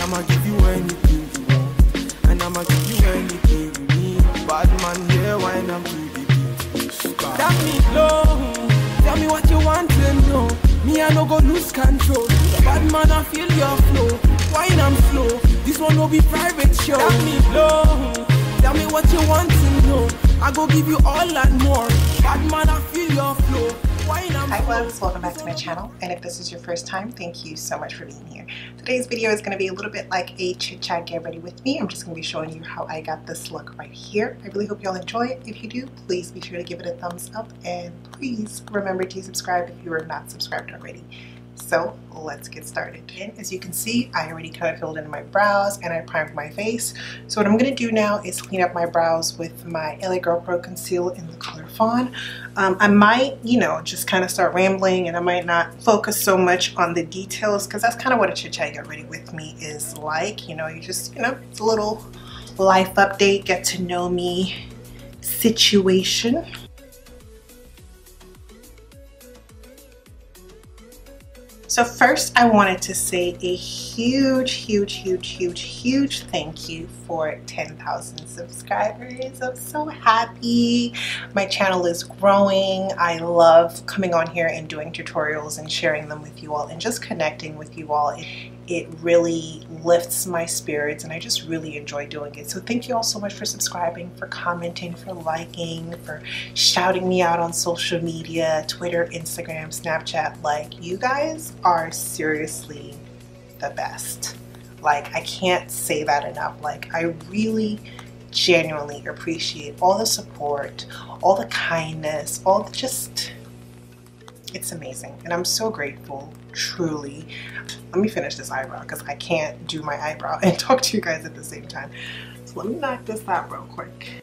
I'ma give you anything you want, and I'ma give you anything you need. Bad man, yeah, wine I'm to the beat. Tell me low, tell me what you want to know. Me I no go lose control. Bad man, I feel your flow. Wine I'm slow. This one will be private show. Tell me low, tell me what you want to know. I go give you all and more. Bad man, I feel your flow. Hi loves, welcome back to my channel, and if this is your first time, thank you so much for being here. Today's video is going to be a little bit like a chit chat get ready with me. I'm just going to be showing you how I got this look right here. I really hope y'all enjoy it. If you do, please be sure to give it a thumbs up, and please remember to subscribe if you are not subscribed already. So let's get started. And as you can see, I already kind of filled in my brows and I primed my face. So what I'm going to do now is clean up my brows with my LA Girl Pro Conceal in the color Fawn. I might, just kind of start rambling, and I might not focus so much on the details because that's kind of what a chit chat get ready with me is like. You just, it's a little life update, get to know me situation. So first I wanted to say a huge thank you for 10,000 subscribers. I'm so happy. My channel is growing. I love coming on here and doing tutorials and sharing them with you all and just connecting with you all. It really lifts my spirits, and I just really enjoy doing it. So thank you all so much for subscribing, for commenting, for liking, for shouting me out on social media, Twitter, Instagram, Snapchat. Like, you guys are seriously the best. Like, I can't say that enough. Like, I really genuinely appreciate all the support, all the kindness, all the just, it's amazing. And I'm so grateful, truly. Let me finish this eyebrow because I can't do my eyebrow and talk to you guys at the same time. So let me knock this out real quick.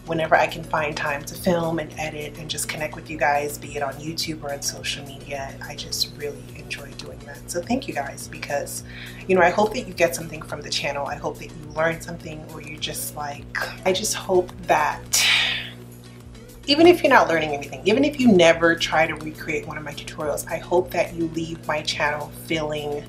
Whenever I can find time to film and edit and just connect with you guys, be it on YouTube or on social media, I just really enjoy doing that. So thank you guys, because I hope that you get something from the channel. I hope that you learn something, or you're just like, I just hope that even if you're not learning anything, even if you never try to recreate one of my tutorials, I hope that you leave my channel feeling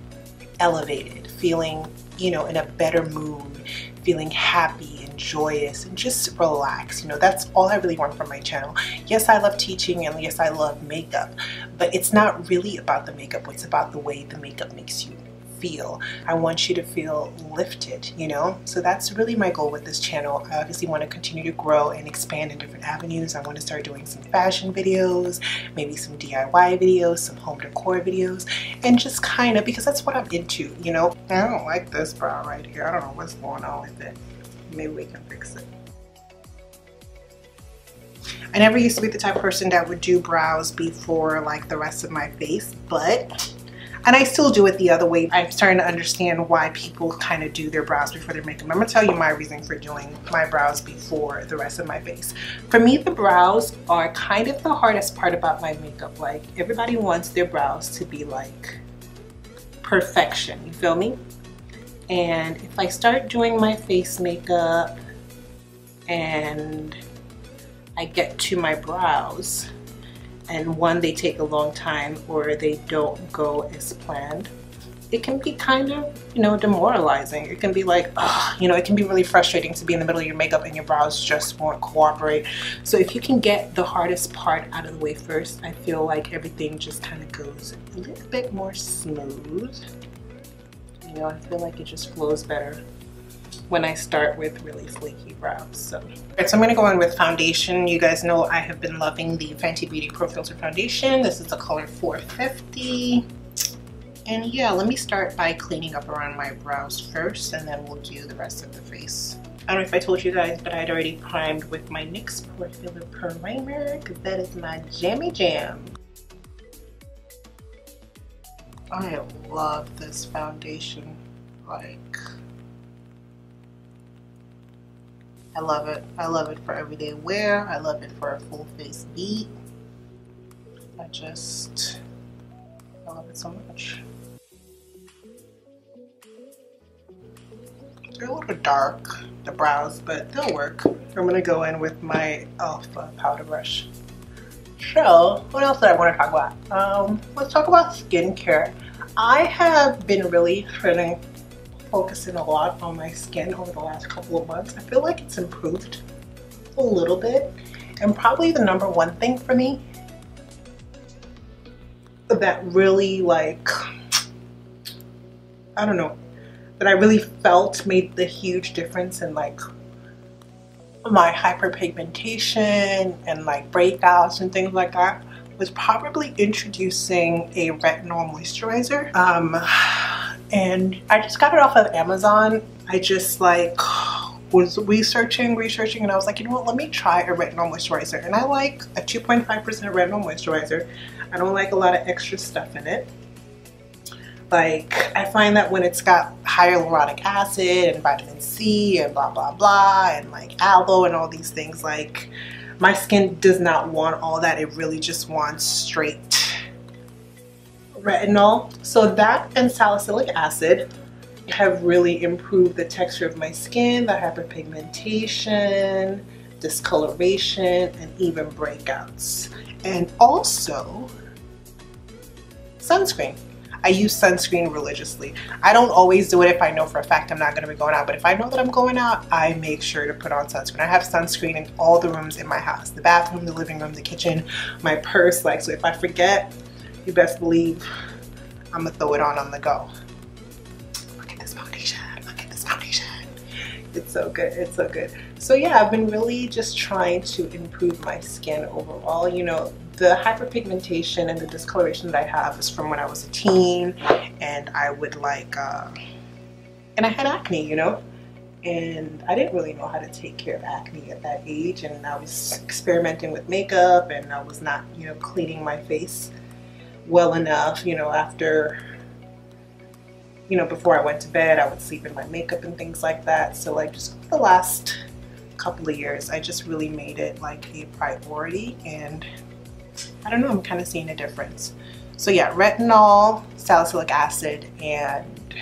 elevated, feeling, in a better mood, feeling happy and joyous and just relax. That's all I really want from my channel. Yes, I love teaching, and yes, I love makeup, but it's not really about the makeup. It's about the way the makeup makes you feel. I want you to feel lifted, so that's really my goal with this channel. I obviously want to continue to grow and expand in different avenues. I want to start doing some fashion videos, maybe some DIY videos, some home decor videos, and just kind of, because that's what I'm into. I don't like this brow right here. I don't know what's going on with it. Maybe we can fix it. I never used to be the type of person that would do brows before like the rest of my face, and I still do it the other way. I'm starting to understand why people kind of do their brows before their makeup. I'm gonna tell you my reason for doing my brows before the rest of my face. For me, the brows are kind of the hardest part about my makeup. Like, everybody wants their brows to be like perfection, you feel me? And if I start doing my face makeup and I get to my brows, and one, they take a long time or they don't go as planned, it can be kind of, demoralizing. It can be like, it can be really frustrating to be in the middle of your makeup and your brows just won't cooperate. So if you can get the hardest part out of the way first, I feel like everything just kind of goes a little bit more smooth. I feel like it just flows better when I start with really flaky brows. So I'm gonna go in with foundation. You guys know I have been loving the Fenty Beauty Pro Filter foundation. This is the color 450. And yeah, let me start by cleaning up around my brows first, and then we'll do the rest of the face. I don't know if I told you guys, but I had already primed with my NYX Pore Filler Primer, because that is my jammy jam. I love this foundation. Like, I love it. I love it for everyday wear. I love it for a full face beat. I love it so much. They're a little dark, the brows, but they'll work. I'm gonna go in with my Alpha powder brush. So, what else did I want to talk about? Let's talk about skincare. I have been really focusing a lot on my skin over the last couple of months. I feel like it's improved a little bit, and probably the number one thing for me that really, like, I don't know, that I really felt made the huge difference in like my hyperpigmentation and like breakouts and things like that was probably introducing a retinol moisturizer. And I just got it off of Amazon. I just like was researching and I was like, you know what, let me try a retinol moisturizer. And I like a 2.5% retinol moisturizer. I don't like a lot of extra stuff in it. Like, I find that when it's got hyaluronic acid and vitamin C and blah blah blah and like aloe and all these things, like my skin does not want all that. It really just wants straight retinol. So that and salicylic acid have really improved the texture of my skin, the hyperpigmentation, discoloration, and even breakouts. And also sunscreen. I use sunscreen religiously. I don't always do it if I know for a fact I'm not going to be going out, but if I know that I'm going out, I make sure to put on sunscreen. I have sunscreen in all the rooms in my house, the bathroom, the living room, the kitchen, my purse. Like, so if I forget, you best believe I'm gonna throw it on the go. Look at this foundation, look at this foundation. It's so good, it's so good. So yeah, I've been really just trying to improve my skin overall. You know, the hyperpigmentation and the discoloration that I have is from when I was a teen, and I would like, and I had acne, you know, and I didn't really know how to take care of acne at that age, and I was experimenting with makeup, and I was not, you know, cleaning my face well enough, you know, after, you know, before I went to bed, I would sleep in my makeup and things like that. So like just the last couple of years, I just really made it like a priority, and I don't know, I'm kind of seeing a difference. So yeah, retinol, salicylic acid, and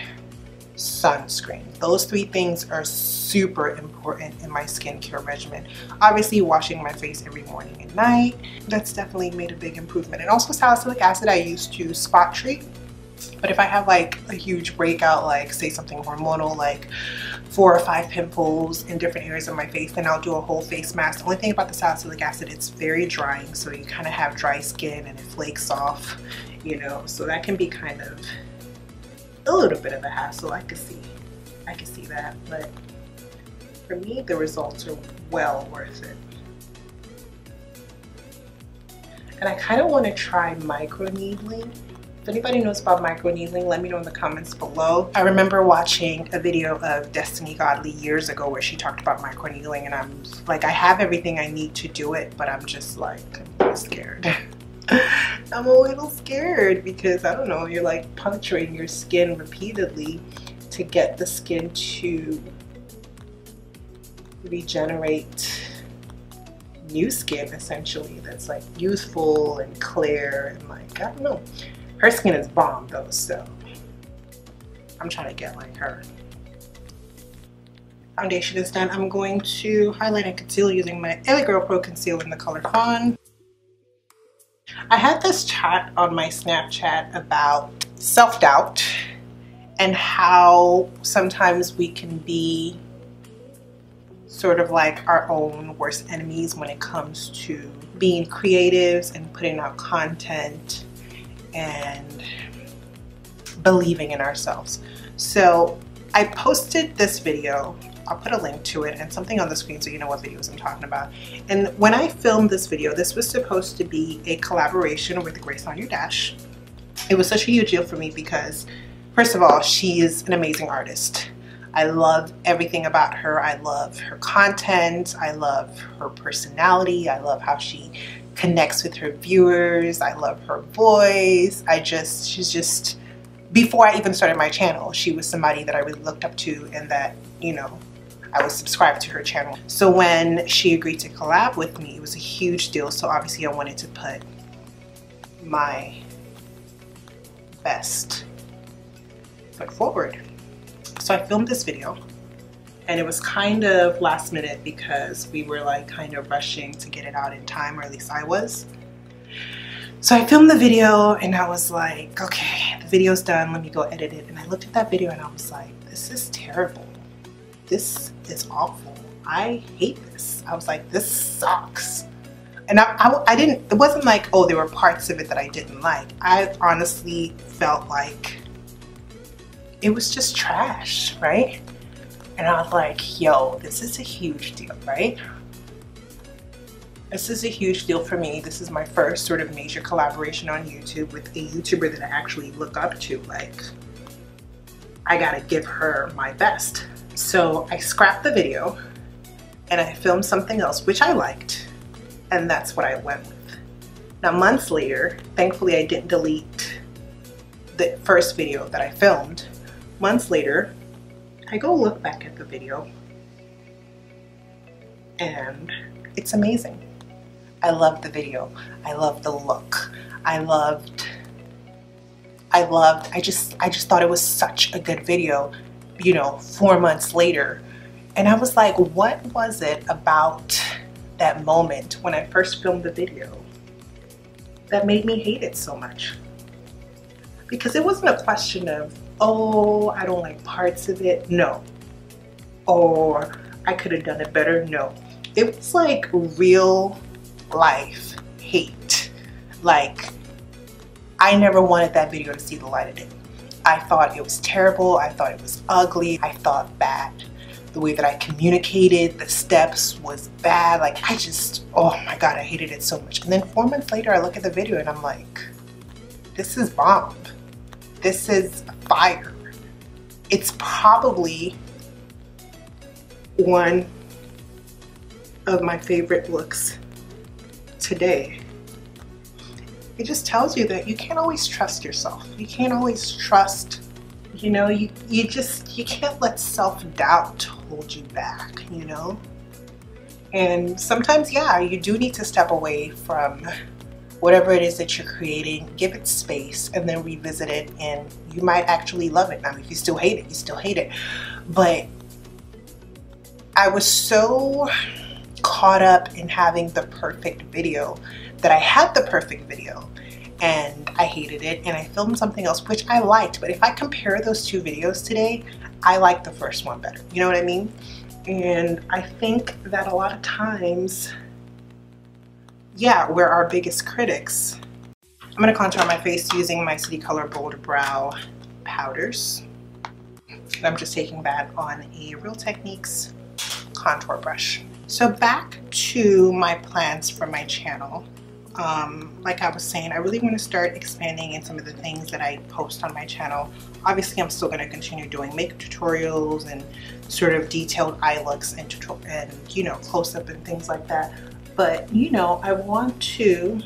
sunscreen. Those three things are super important in my skincare regimen. Obviously, washing my face every morning and night, that's definitely made a big improvement. And also salicylic acid I used to spot treat. But if I have like a huge breakout, like say something hormonal, like 4 or 5 pimples in different areas of my face, then I'll do a whole face mask. The only thing about the salicylic acid, it's very drying, so you kind of have dry skin and it flakes off, you know, so that can be kind of a little bit of a hassle. I can see that, but for me the results are well worth it. And I kind of want to try micro needling. If anybody knows about micro needling, let me know in the comments below. I remember watching a video of Destiny Godly years ago where she talked about micro needling, and I'm like, I have everything I need to do it, but I'm just like, I'm scared. I'm a little scared because, I don't know, you're like puncturing your skin repeatedly to get the skin to regenerate new skin, essentially, that's like youthful and clear and like, I don't know. Her skin is bomb though, so I'm trying to get like her. Foundation is done. I'm going to highlight and conceal using my LA Girl Pro Concealer in the color Fawn. I had this chat on my Snapchat about self-doubt and how sometimes we can be sort of like our own worst enemies when it comes to being creatives and putting out content and believing in ourselves. So I posted this video, I'll put a link to it and something on the screen so you know what videos I'm talking about. And when I filmed this video, this was supposed to be a collaboration with Grace on Your Dash. It was such a huge deal for me because, first of all, she is an amazing artist. I love everything about her. I love her content. I love her personality. I love how she connects with her viewers. I love her voice. She's just, before I even started my channel, she was somebody that I really looked up to and that, you know, I was subscribed to her channel. So when she agreed to collab with me, it was a huge deal. So obviously I wanted to put my best foot forward. So I filmed this video And it was kind of last minute because we were like kind of rushing to get it out in time, or at least I was. So I filmed the video and I was like, okay, the video's done, let me go edit it. And I looked at that video and I was like, this is terrible. This is awful. I hate this. I was like, this sucks. And I didn't, it wasn't like, oh, there were parts of it that I didn't like. I honestly felt like it was just trash, right? And I was like, yo, this is a huge deal, right? This is a huge deal for me. This is my first sort of major collaboration on YouTube with a YouTuber that I actually look up to. Like, I gotta give her my best. So I scrapped the video and I filmed something else, which I liked. And that's what I went with. Now, months later, thankfully I didn't delete the first video that I filmed. Months later, I go look back at the video and it's amazing. I loved the video. I loved the look. I just thought it was such a good video, you know, 4 months later. And I was like, what was it about that moment when I first filmed the video that made me hate it so much? Because it wasn't a question of, oh, I don't like parts of it, no. Or I could have done it better, no. It was like real life hate. Like, I never wanted that video to see the light of day. I thought it was terrible, I thought it was ugly, I thought bad. The way that I communicated, the steps was bad. Like, I just, oh my God, I hated it so much. And then 4 months later, I look at the video and I'm like, this is bomb. This is fire. It's probably one of my favorite looks today. It just tells you that you can't always trust yourself. You can't always trust, you know, you can't let self-doubt hold you back, you know? And sometimes, yeah, you do need to step away from whatever it is that you're creating, give it space, and then revisit it, and you might actually love it. Now, if you still hate it, you still hate it. But I was so caught up in having the perfect video that I had the perfect video and I hated it, and I filmed something else which I liked. But if I compare those two videos today, I like the first one better. You know what I mean? And I think that a lot of times, yeah, we're our biggest critics. I'm gonna contour my face using my City Color Bold Brow powders. And I'm just taking that on a Real Techniques contour brush. So back to my plans for my channel. Like I was saying, I really want to start expanding in some of the things that I post on my channel. Obviously, I'm still going to continue doing makeup tutorials and sort of detailed eye looks and you know, close-up and things like that. But, you know, I want to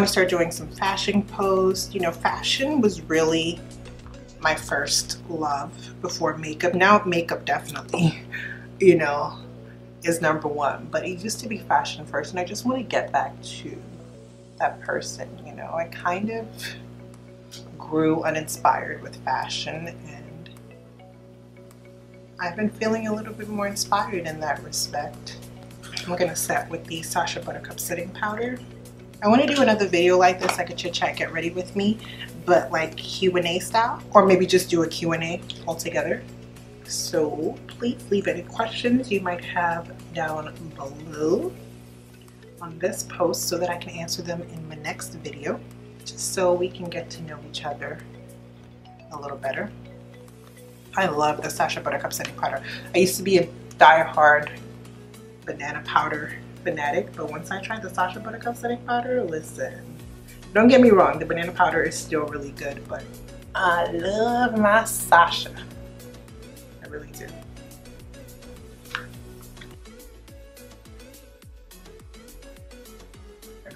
start doing some fashion posts. You know, fashion was really my first love before makeup. Now makeup definitely, you know, is number one, but it used to be fashion first, and I just want to get back to that person. You know, I kind of grew uninspired with fashion, and I've been feeling a little bit more inspired in that respect. I'm gonna set with the Sacha Buttercup setting powder. I want to do another video like this, like a chit chat get ready with me, but like Q&A style, or maybe just do a Q&A altogether. So please leave any questions you might have down below on this post so that I can answer them in my next video, just so we can get to know each other a little better. I love the Sacha Buttercup setting powder. I used to be a die-hard banana powder fanatic, but once I tried the Sacha Buttercup setting powder, listen, don't get me wrong, the banana powder is still really good, but I love my Sacha. I really do.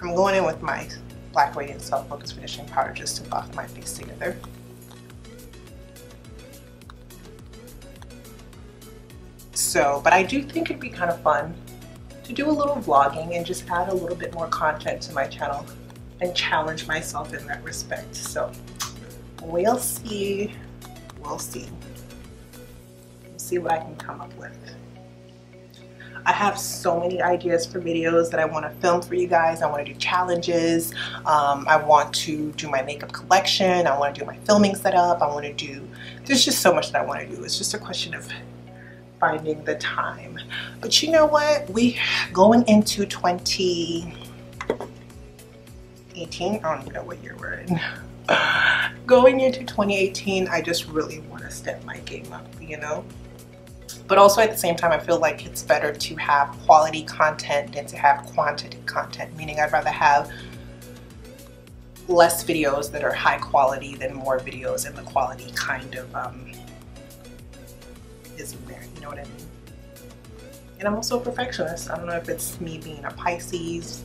I'm going in with my Black Radiant Self Focus Finishing Powder just to buff my face together. So, but I do think it'd be kind of fun to do a little vlogging and just add a little bit more content to my channel and challenge myself in that respect. So we'll see. We'll see. see what I can come up with. I have so many ideas for videos that I want to film for you guys. I want to do challenges. I want to do my makeup collection. I want to do my filming setup. I want to do, there's just so much that I want to do. It's just a question of finding the time. But you know what? We going into 2018. I don't even know what year we're in. Going into 2018, I just really want to step my game up, you know? But also at the same time, I feel like it's better to have quality content than to have quantity content, meaning I'd rather have less videos that are high quality than more videos and the quality kind of isn't there, you know what I mean? And I'm also a perfectionist. I don't know if it's me being a Pisces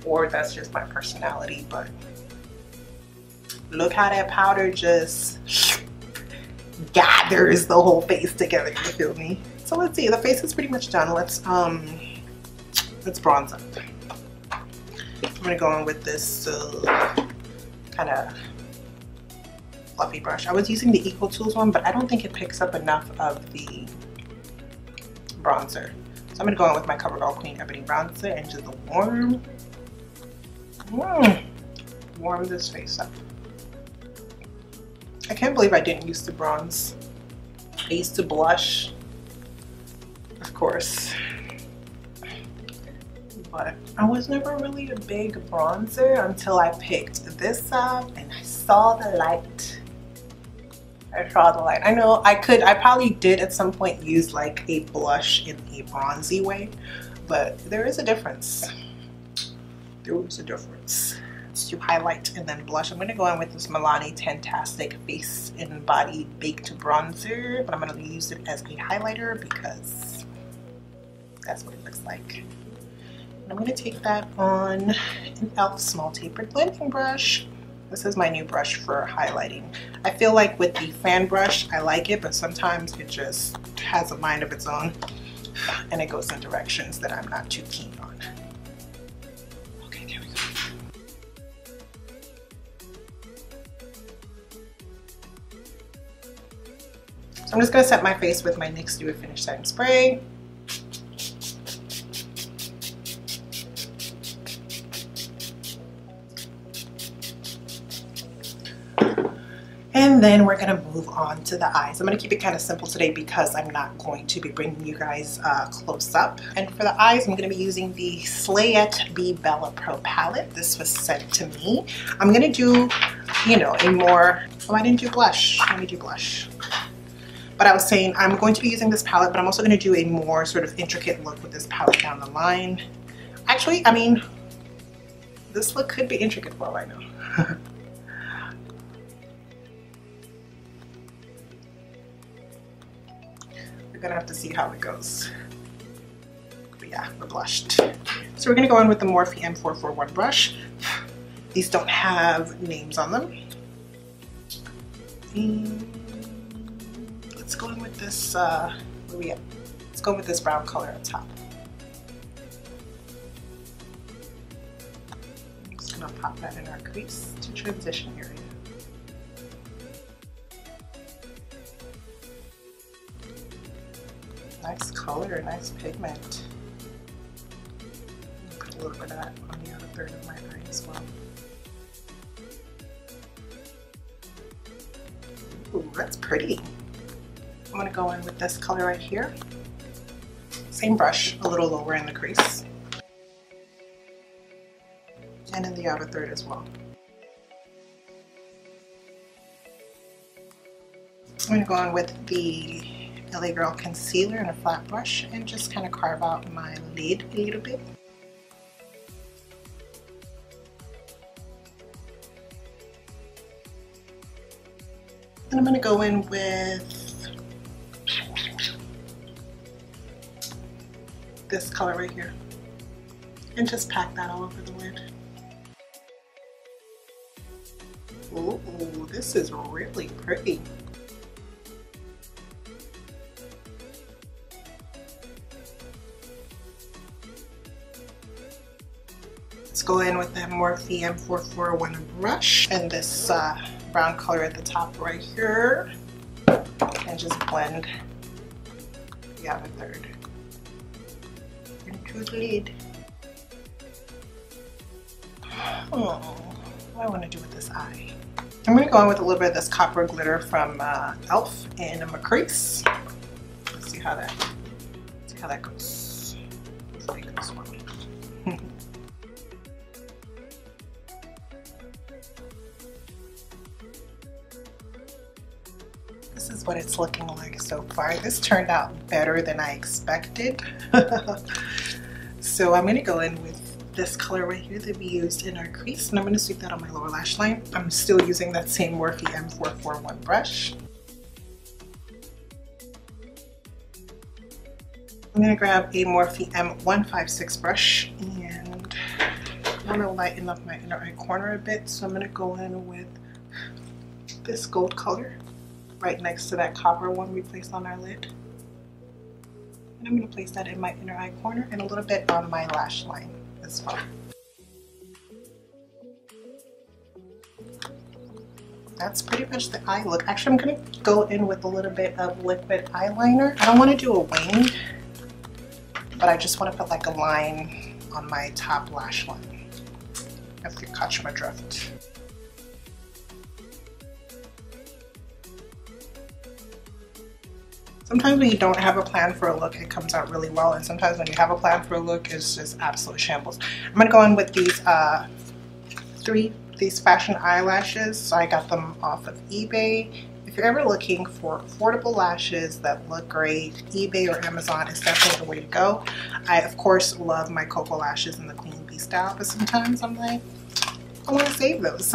or that's just my personality, but look how that powder just gathers the whole face together, you feel me? So let's see, the face is pretty much done. Let's bronze up. I'm gonna go in with this kind of fluffy brush. I was using the Equal Tools one, but I don't think it picks up enough of the bronzer. So I'm gonna go in with my CoverGirl Queen Ebony Bronzer and just warm this face up. I can't believe I didn't use to bronze. I used to blush, of course, but I was never really a big bronzer until I picked this up and I saw the light. I know I probably did at some point use like a blush in a bronzy way, but there is a difference. There was a difference. To highlight and then blush, I'm going to go in with this Milani Tantastic Face and Body Baked Bronzer, but I'm going to use it as a highlighter because that's what it looks like. And I'm going to take that on an e.l.f. small tapered blending brush. This is my new brush for highlighting. I feel like with the fan brush, I like it, but sometimes it just has a mind of its own and it goes in directions that I'm not too keen on. I'm just going to set my face with my NYX Dewy Finish Setting Spray. And then we're going to move on to the eyes. I'm going to keep it kind of simple today because I'm not going to be bringing you guys close up. And for the eyes, I'm going to be using the Slayette Be Bella Pro palette. This was sent to me. I'm going to do, you know, a more, oh, I didn't do blush. Let me do blush. But I was saying I'm going to be using this palette, but I'm also going to do a more sort of intricate look with this palette down the line. Actually, I mean, this look could be intricate for all I know. We're going to have to see how it goes. But yeah, we're blushed. So we're going to go in with the Morphe M441 brush. These don't have names on them. Let's go in with this, where we at? Let's go with this brown color on top. I'm just gonna pop that in our crease to transition area. Nice color, nice pigment. Put a little bit of that on the other third of my eye as well. Ooh, that's pretty. I'm going to go in with this color right here. Same brush, a little lower in the crease. And in the outer third as well. I'm going to go in with the LA Girl concealer and a flat brush and just kind of carve out my lid a little bit. And I'm going to go in with this color right here and just pack that all over the lid. Ooh, this is really pretty. Let's go in with that Morphe M441 brush and this brown color at the top right here and just blend the outer third into the lid. Oh, what do I want to do with this eye? I'm going to go in with a little bit of this copper glitter from e.l.f. in a Crease. Let's see how that goes. Let's take this one. This is what it's looking like so far. This turned out better than I expected. So I'm going to go in with this color right here that we used in our crease, and I'm going to sweep that on my lower lash line. I'm still using that same Morphe M441 brush. I'm going to grab a Morphe M156 brush, and I want to lighten up my inner eye corner a bit, so I'm going to go in with this gold color right next to that copper one we placed on our lid. And I'm going to place that in my inner eye corner and a little bit on my lash line as well. That's pretty much the eye look. Actually, I'm going to go in with a little bit of liquid eyeliner. I don't want to do a wing, but I just want to put like a line on my top lash line, if you catch my drift. Sometimes when you don't have a plan for a look, it comes out really well, and sometimes when you have a plan for a look, it's just absolute shambles. I'm going to go in with these fashion eyelashes. So I got them off of eBay. If you're ever looking for affordable lashes that look great, eBay or Amazon is definitely the way to go. I, of course, love my Cocoa lashes in the Queen Bee style, but sometimes I'm like, I want to save those.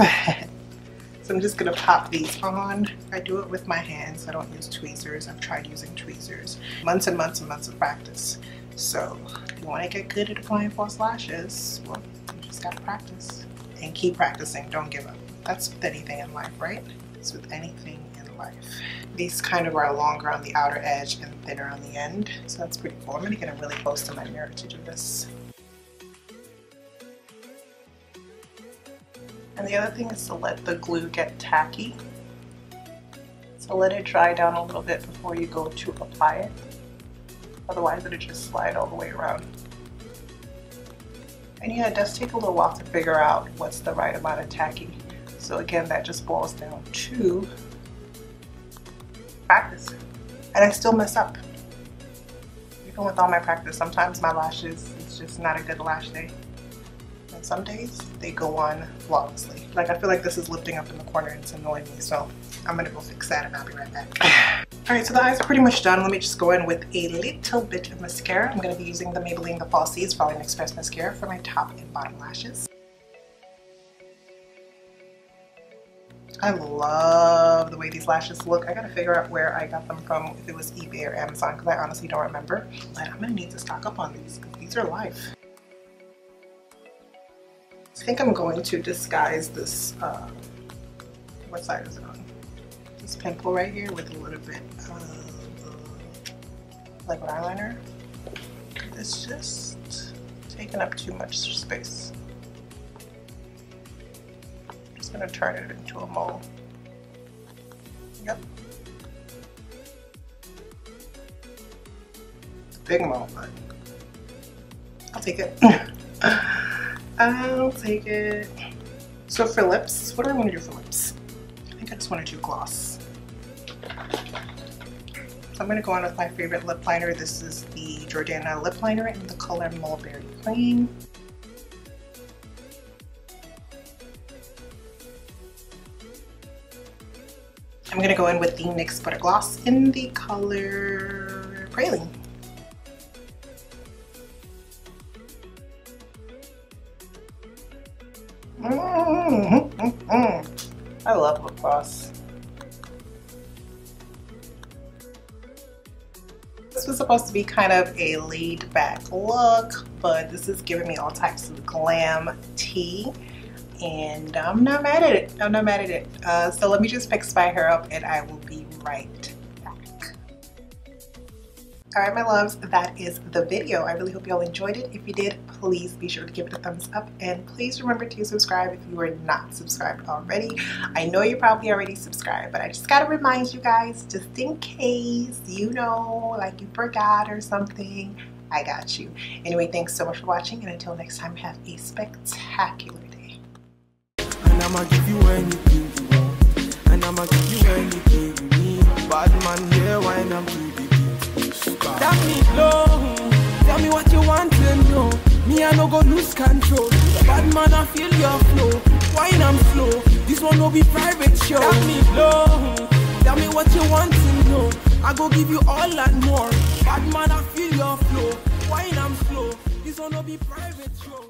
So I'm just going to pop these on. I do it with my hands. I don't use tweezers. I've tried using tweezers. Months and months and months of practice. So if you want to get good at applying false lashes, well, you just got to practice. And keep practicing. Don't give up. That's with anything in life, right? It's with anything in life. These kind of are longer on the outer edge and thinner on the end. So that's pretty cool. I'm going to get really close to my mirror to do this. And the other thing is to let the glue get tacky. So let it dry down a little bit before you go to apply it. Otherwise it'll just slide all the way around. And yeah, it does take a little while to figure out what's the right amount of tacky. So again, that just boils down to practice. And I still mess up. Even with all my practice, sometimes my lashes, it's just not a good lash day. And some days they go on flawlessly. Like I feel like this is lifting up in the corner and it's annoying me, so I'm gonna go fix that and I'll be right back. Alright, so the eyes are pretty much done. Let me just go in with a little bit of mascara. I'm gonna be using the Maybelline The Falsies Falling Express Mascara for my top and bottom lashes. I love the way these lashes look. I gotta figure out where I got them from, if it was eBay or Amazon, because I honestly don't remember. But I'm gonna need to stock up on these, because these are life. I think I'm going to disguise this, what side is it on? This pimple right here with a little bit of liquid eyeliner. It's just taking up too much space. I'm just going to turn it into a mole. Yep. It's a big mole, but I'll take it. I'll take it. So for lips, what do I want to do for lips? I think I just want to do gloss. So I'm going to go on with my favorite lip liner. This is the Jordana lip liner in the color Mulberry Cream. I'm going to go in with the NYX Butter Gloss in the color Praline. I love lip gloss. This was supposed to be kind of a laid back look, but this is giving me all types of glam tea, and I'm not mad at it. I'm not mad at it. So let me just fix my hair up and I will be right back. All right, my loves, that is the video. I really hope y'all enjoyed it. If you did, please be sure to give it a thumbs up, and please remember to subscribe if you are not subscribed already. I know you're probably already subscribed, but I just gotta remind you guys, just in case, you know, like you forgot or something, I got you. Anyway, thanks so much for watching, and until next time, have a spectacular day. And I'ma give you anything you want, and I'ma give you anything you need. Bad man, yeah, wine I'm too deep. Tell me low, tell me what you want to know. Me I no go lose control. The bad man I feel your flow. Wine I'm slow. This one no be private show. Tell me low, tell me what you want to know. I go give you all and more. Bad man I feel your flow. Wine I'm slow. This one no be private show.